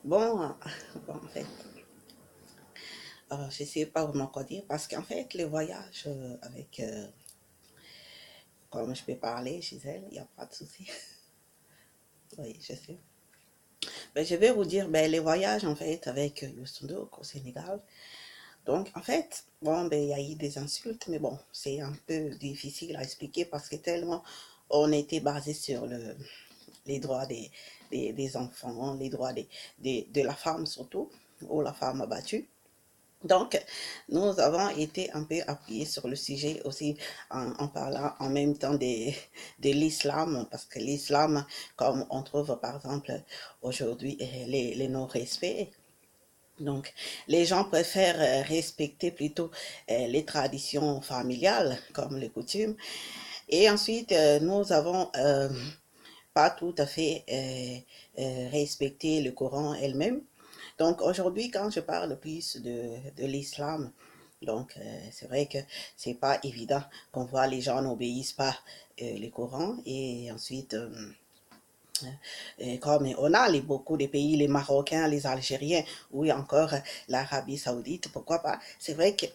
Bon, bon, en fait, je ne sais pas vraiment quoi dire parce qu'en fait, les voyages avec, comme je peux parler chez elle, il n'y a pas de souci. Oui, je sais. Ben, je vais vous dire, ben, les voyages en fait avec Youssou N'Dour au Sénégal. Donc, en fait, bon, ben, il y a eu des insultes, mais bon, c'est un peu difficile à expliquer parce que tellement on était basé sur les droits des enfants, les droits de la femme surtout, ou la femme abattue. Donc, nous avons été un peu appuyés sur le sujet aussi en parlant en même temps de l'islam, parce que l'islam, comme on trouve par exemple aujourd'hui les non-respects, donc les gens préfèrent respecter plutôt les traditions familiales comme les coutumes. Et ensuite, nous avons pas tout à fait respecté le Coran elle-même. Donc aujourd'hui, quand je parle plus de l'islam, donc c'est vrai que c'est pas évident qu'on voit les gens n'obéissent pas le Coran et ensuite comme on a beaucoup de pays, les Marocains, les Algériens, ou encore l'Arabie Saoudite, pourquoi pas? C'est vrai que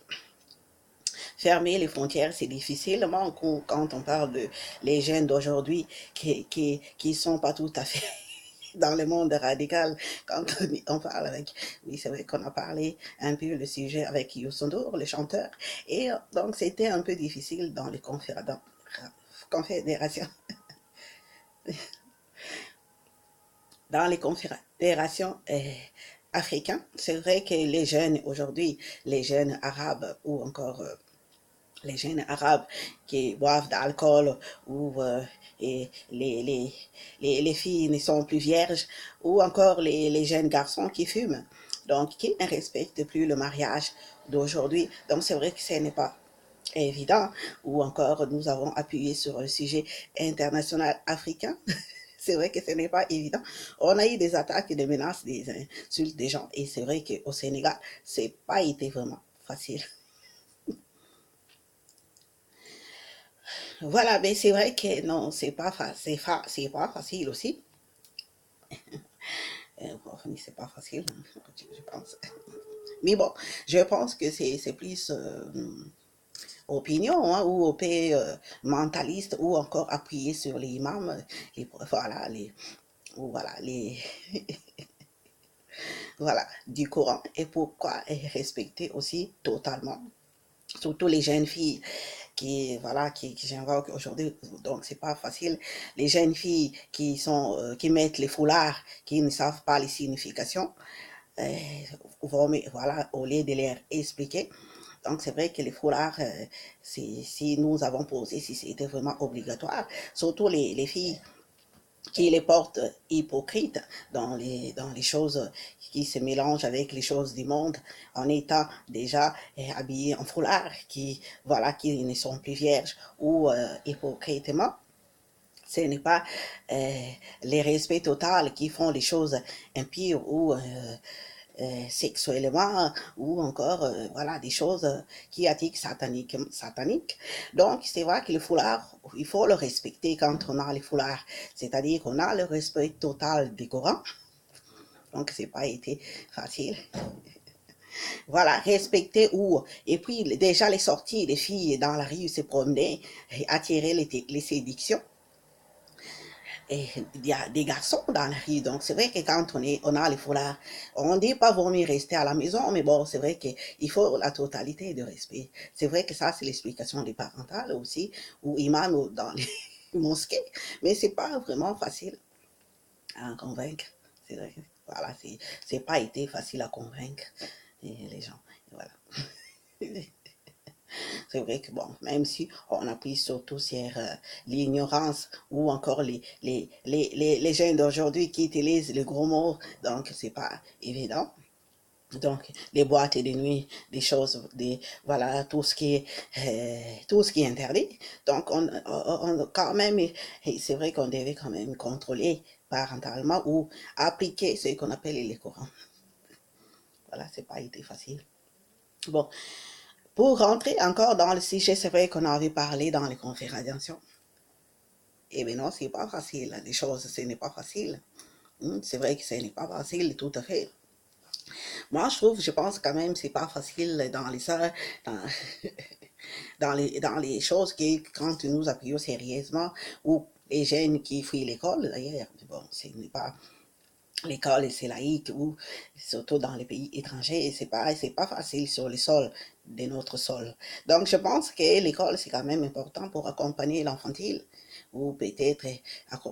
fermer les frontières, c'est difficile, quand on parle de les jeunes d'aujourd'hui qui sont pas tout à fait dans le monde radical, quand on parle avec, oui, c'est vrai qu'on a parlé un peu le sujet avec Youssou N'Dour, le chanteur, et donc c'était un peu difficile dans les confédérations, dans les confédérations africaines. C'est vrai que les jeunes aujourd'hui, les jeunes arabes ou encore les jeunes arabes qui boivent d'alcool ou et les filles ne sont plus vierges ou encore les jeunes garçons qui fument, donc qui ne respectent plus le mariage d'aujourd'hui. Donc c'est vrai que ce n'est pas évident, ou encore nous avons appuyé sur le sujet international africain. C'est vrai que ce n'est pas évident. On a eu des attaques, des menaces, des insultes des gens, et c'est vrai qu'au Sénégal, c'est pas été vraiment facile. Voilà, mais c'est vrai que non, c'est pas facile aussi. Bon, c'est pas facile, je pense. Mais bon, je pense que c'est plus opinion hein, ou OP mentaliste ou encore appuyé sur les imams, voilà, ou voilà, voilà, du Coran et pourquoi respecter aussi totalement surtout les jeunes filles voilà qui j'invoque aujourd'hui, donc c'est pas facile, les jeunes filles qui mettent les foulards qui ne savent pas les significations, euh, voilà, au lieu de leur expliquer. Donc c'est vrai que les foulards, si nous avons posé si c'était vraiment obligatoire, surtout les filles qui les portent hypocrites dans les choses qui se mélangent avec les choses du monde en étant déjà habillés en foulard, voilà, qui ne sont plus vierges ou hypocritement. Ce n'est pas les respects total qui font les choses impures ou sexuellement ou encore voilà des choses qui attirent sataniques. Donc c'est vrai que le foulard, il faut le respecter quand on a le foulard, c'est-à-dire qu'on a le respect total du Coran. Donc c'est pas été facile. Voilà, respecter où. Et puis déjà les sorties des filles dans la rue se promener, attirer les séductions. Et il y a des garçons dans la rue, donc c'est vrai que quand on a les foulards, on ne dit pas vaut mieux rester à la maison, mais bon, c'est vrai qu'il faut la totalité de respect. C'est vrai que ça, c'est l'explication des parentales aussi, ou imam dans les mosquées, mais c'est pas vraiment facile à convaincre. C'est vrai, voilà, c'est pas été facile à convaincre les gens. Voilà. C'est vrai que bon, même si on appuie surtout sur l'ignorance ou encore les jeunes d'aujourd'hui qui utilisent les gros mots, donc c'est pas évident. Donc, les boîtes de nuit, des choses, voilà, tout ce qui est interdit. Donc, quand même, c'est vrai qu'on devait quand même contrôler parentalement ou appliquer ce qu'on appelle les Corans. Voilà, c'est pas été facile. Bon, pour rentrer encore dans le sujet, c'est vrai qu'on avait parlé dans les conférences. Eh bien non, c'est pas facile. Les choses, ce n'est pas facile. C'est vrai que ce n'est pas facile, tout à fait. Moi, je pense quand même, c'est pas facile dans les dans, dans les choses qui, quand nous appuyons sérieusement, ou les jeunes qui fuient l'école, d'ailleurs, bon, ce n'est pas l'école, c'est laïque, ou surtout dans les pays étrangers, c'est pas facile sur le sol de notre sol. Donc, je pense que l'école, c'est quand même important pour accompagner l'enfantile, ou peut-être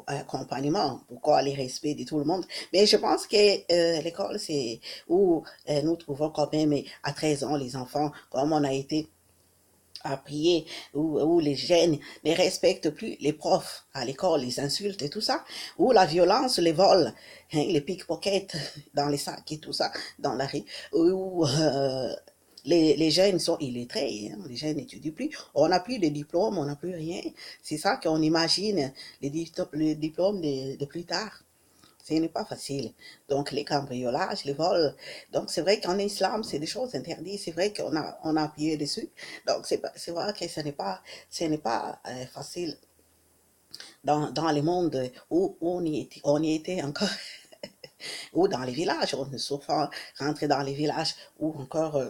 accompagnement, pourquoi les respects de tout le monde. Mais je pense que l'école, c'est où nous trouvons quand même à 13 ans les enfants, comme on a été appuyés, où les jeunes ne respectent plus les profs à l'école, les insultes et tout ça, où la violence, les vols, hein, les pickpockets dans les sacs et tout ça, dans la rue, où les jeunes sont illettrés, hein, les jeunes n'étudient plus, on n'a plus de diplôme, on n'a plus rien. C'est ça qu'on imagine, les diplômes de plus tard. Ce n'est pas facile. Donc, les cambriolages, les vols. Donc, c'est vrai qu'en islam, c'est des choses interdites. C'est vrai on a appuyé dessus. Donc, c'est vrai que ce n'est pas facile dans les mondes où on y était encore, ou dans les villages. On est souvent rentré dans les villages ou encore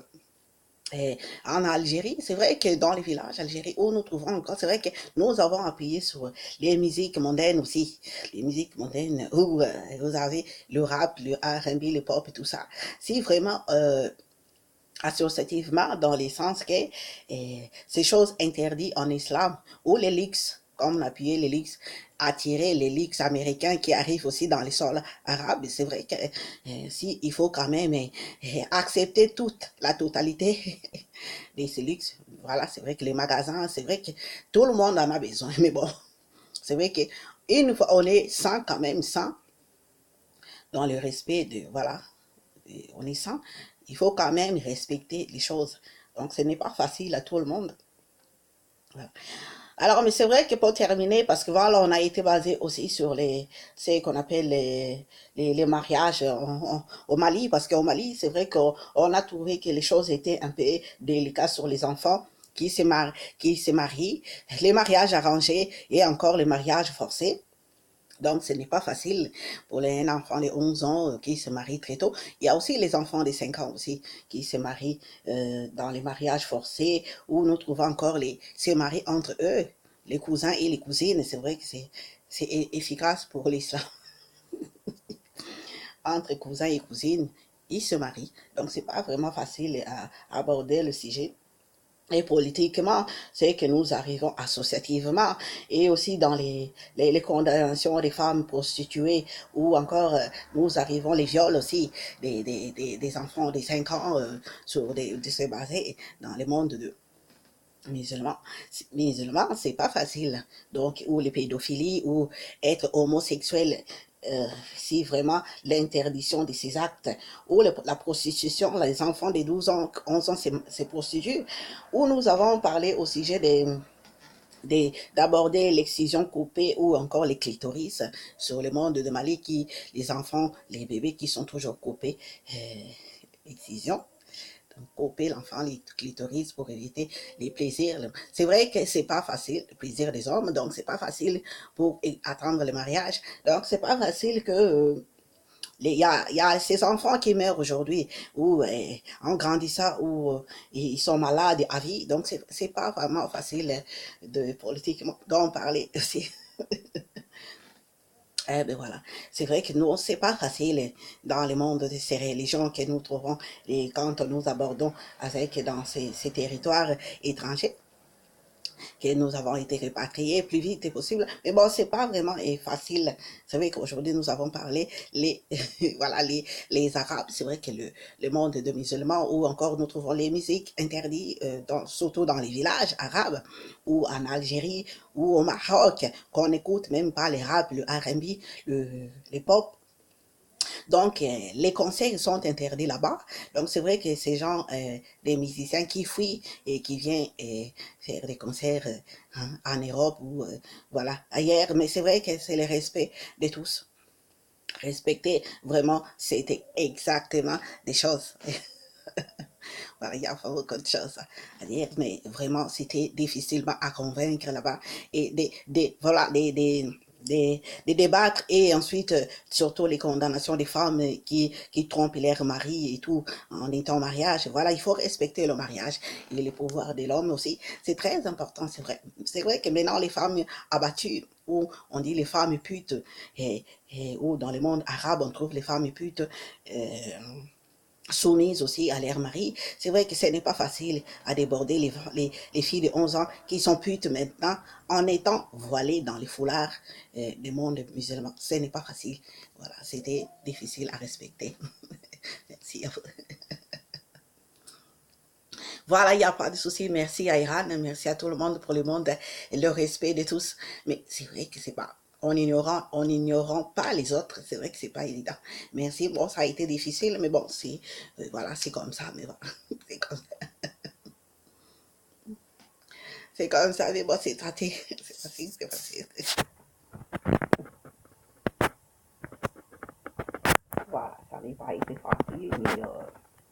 et en Algérie, c'est vrai que dans les villages Algérie où nous trouvons encore, c'est vrai que nous avons appuyé sur les musiques mondaines aussi, les musiques mondaines où vous avez le rap, le R&B, le pop et tout ça. Si vraiment associativement dans le sens que ces choses interdites en islam ou les leaks, comme on appuyait les leaks, attirer les leaks américains qui arrivent aussi dans les sols arabes. C'est vrai que si il faut quand même accepter toute la totalité de ces leaks. Voilà, c'est vrai que les magasins, c'est vrai que tout le monde en a besoin. Mais bon, c'est vrai que une fois on est sans quand même sans dans le respect de voilà on est sans, il faut quand même respecter les choses. Donc, ce n'est pas facile à tout le monde. Voilà. Alors, mais c'est vrai que pour terminer, parce que voilà, on a été basé aussi sur ce qu'on appelle les mariages au Mali, parce qu'au Mali, c'est vrai qu'on a trouvé que les choses étaient un peu délicates sur les enfants qui se marient, les mariages arrangés et encore les mariages forcés. Donc, ce n'est pas facile pour un enfant de 11 ans qui se marie très tôt. Il y a aussi les enfants de 5 ans aussi qui se marient dans les mariages forcés où nous trouvons encore se marient entre eux, les cousins et les cousines. C'est vrai que c'est efficace pour l'islam. Entre cousins et cousines, ils se marient. Donc, c'est pas vraiment facile à aborder le sujet. Et politiquement, c'est que nous arrivons associativement et aussi dans les condamnations des femmes prostituées ou encore nous arrivons les viols aussi des enfants de 5 ans sur de se baser dans le monde de musulmans. Musulmans, c'est pas facile. Donc, ou les pédophilies ou être homosexuel si vraiment l'interdiction de ces actes, ou la prostitution, les enfants de 12 ans, 11 ans se prostituent, où nous avons parlé au sujet d'aborder l'excision coupée ou encore les clitoris sur le monde de Mali, les enfants, les bébés qui sont toujours coupés, excision couper l'enfant les clitoris pour éviter les plaisirs. C'est vrai que c'est pas facile, le plaisir des hommes, donc c'est pas facile pour attendre le mariage. Donc c'est pas facile que y a ces enfants qui meurent aujourd'hui ou en grandissant ou ils sont malades à vie. Donc c'est pas vraiment facile de politiquement d'en parler aussi. Eh ben voilà, c'est vrai que nous, c'est pas facile dans le monde de ces religions que nous trouvons et quand nous abordons avec dans ces territoires étrangers que nous avons été répatriés plus vite que possible. Mais bon, c'est pas vraiment facile. C'est vrai qu'aujourd'hui, nous avons parlé voilà, les Arabes. C'est vrai que le monde de musulmans, ou encore nous trouvons les musiques interdites, surtout dans les villages arabes, ou en Algérie, ou au Maroc, qu'on n'écoute même pas les rap, le R&B, les pop. Donc, les concerts sont interdits là-bas. Donc, c'est vrai que ces gens, des musiciens qui fuient et qui viennent faire des concerts hein, en Europe ou voilà, ailleurs. Mais c'est vrai que c'est le respect de tous. Respecter vraiment, c'était exactement des choses. Voilà, il y a beaucoup de choses à dire, mais vraiment, c'était difficilement à convaincre là-bas. Et voilà, de débattre et ensuite, surtout les condamnations des femmes qui trompent leurs maris et tout en étant en mariage. Voilà, il faut respecter le mariage et les pouvoirs de l'homme aussi. C'est très important, c'est vrai. C'est vrai que maintenant, les femmes abattues, ou on dit les femmes putes, ou dans le monde arabe, on trouve les femmes putes, soumises aussi à leur mari. C'est vrai que ce n'est pas facile à déborder les filles de 11 ans qui sont putes maintenant en étant voilées dans les foulards du monde musulman. Ce n'est pas facile. Voilà, c'était difficile à respecter. Merci à vous. Voilà, il n'y a pas de souci. Merci à Iran, merci à tout le monde pour le monde et le respect de tous. Mais c'est vrai que c'est pas, en ignorant pas les autres, c'est vrai que c'est pas évident. Merci. Bon, ça a été difficile, mais bon, c'est, voilà, c'est comme ça, mais voilà. C'est comme ça. C'est comme ça, mais bon, c'est traité. C'est facile, c'est facile. Voilà, ça n'a pas été facile, mais